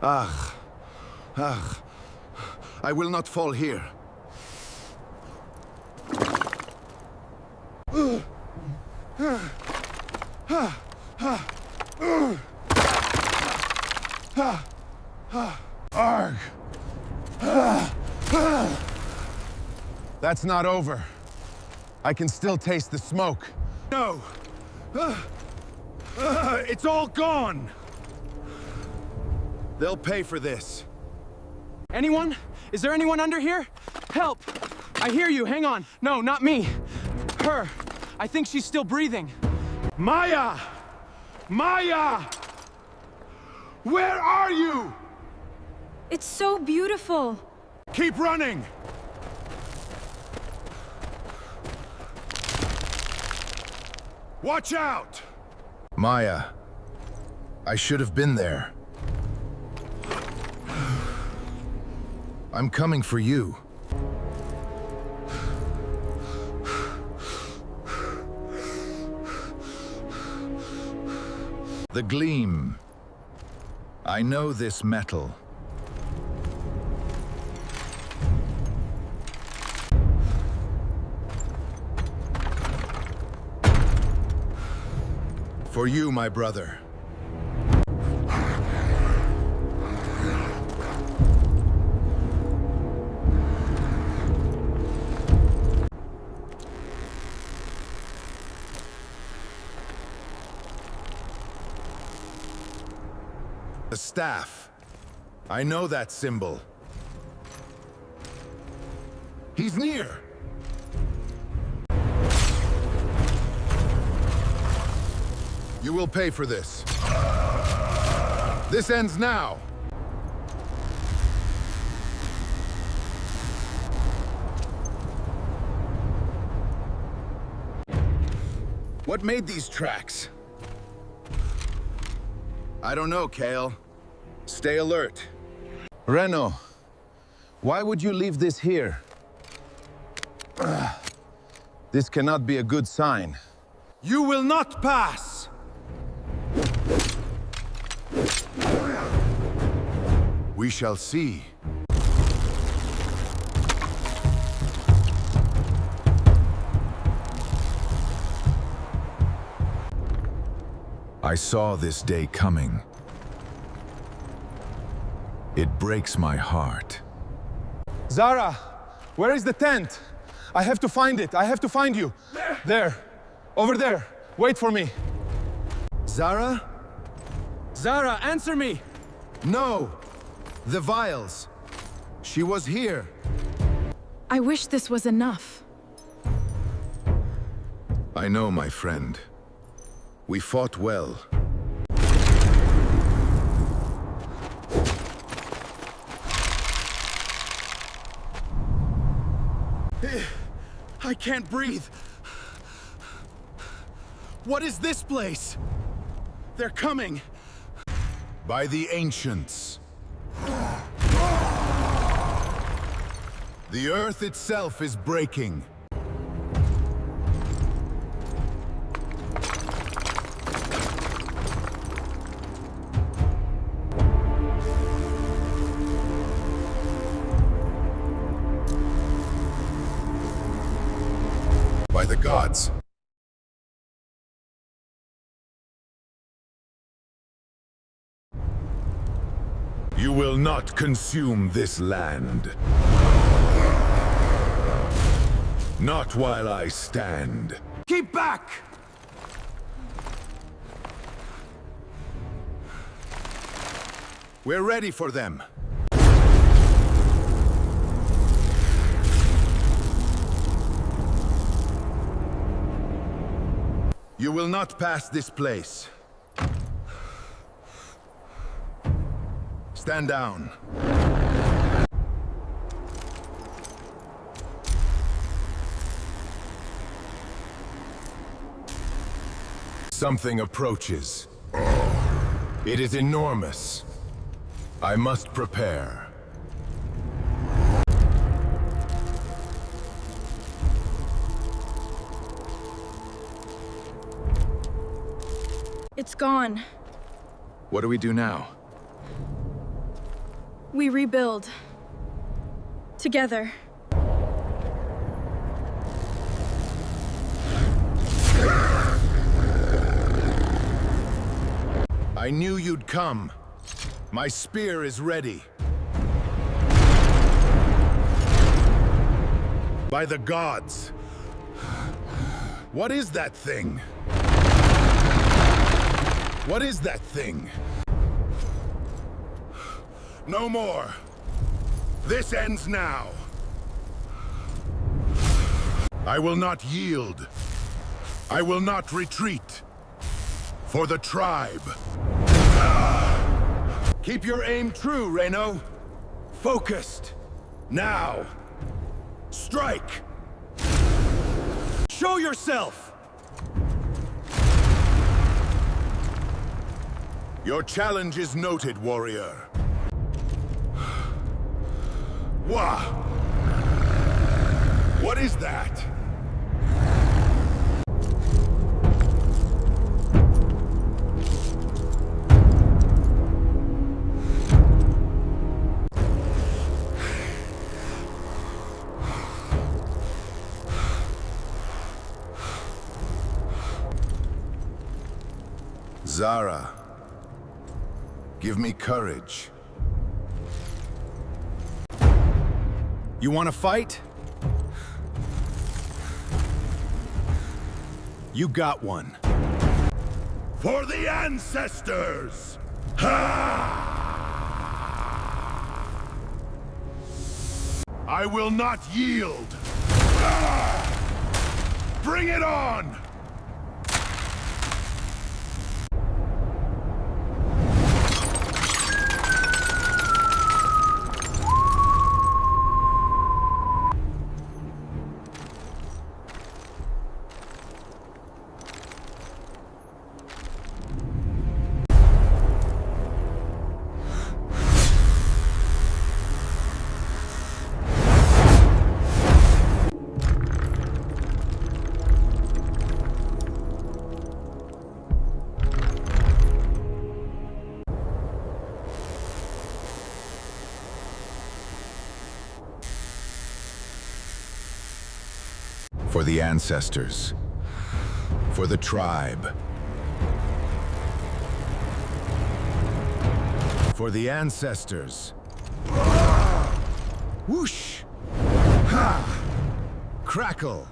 Ah, I will not fall here. Arg! That's not over. I can still taste the smoke. No! It's all gone! They'll pay for this. Anyone? Is there anyone under here? Help! I hear you, hang on. No, not me. Her. I think she's still breathing. Maya! Maya! Where are you? It's so beautiful. Keep running! Watch out! Maya, I should have been there. I'm coming for you. The gleam. I know this metal. For you, my brother. The staff. I know that symbol. He's near. You will pay for this. This ends now. What made these tracks? I don't know, Kael. Stay alert. Reno, why would you leave this here? This cannot be a good sign. You will not pass! We shall see. I saw this day coming. It breaks my heart. Zara, where is the tent? I have to find it. I have to find you. There. Over there. Wait for me. Zara? Zara, answer me! No! The vials. She was here. I wish this was enough. I know, my friend. We fought well. I can't breathe. What is this place? They're coming. By the ancients. The earth itself is breaking. By the gods. You will not consume this land. Not while I stand. Keep back! We're ready for them. You will not pass this place. Stand down. Something approaches. It is enormous. I must prepare. It's gone. What do we do now? We rebuild. Together. I knew you'd come. My spear is ready. By the gods. What is that thing? What is that thing? No more. This ends now. I will not yield. I will not retreat. For the tribe. Keep your aim true, Reno. Focused. Now. Strike! Show yourself! Your challenge is noted, warrior. Wah! What is that? Zara, give me courage. You want to fight? You got one. For the ancestors! Ha! I will not yield! Bring it on! For the ancestors. For the tribe. For the ancestors. Whoosh! Ha! Crackle!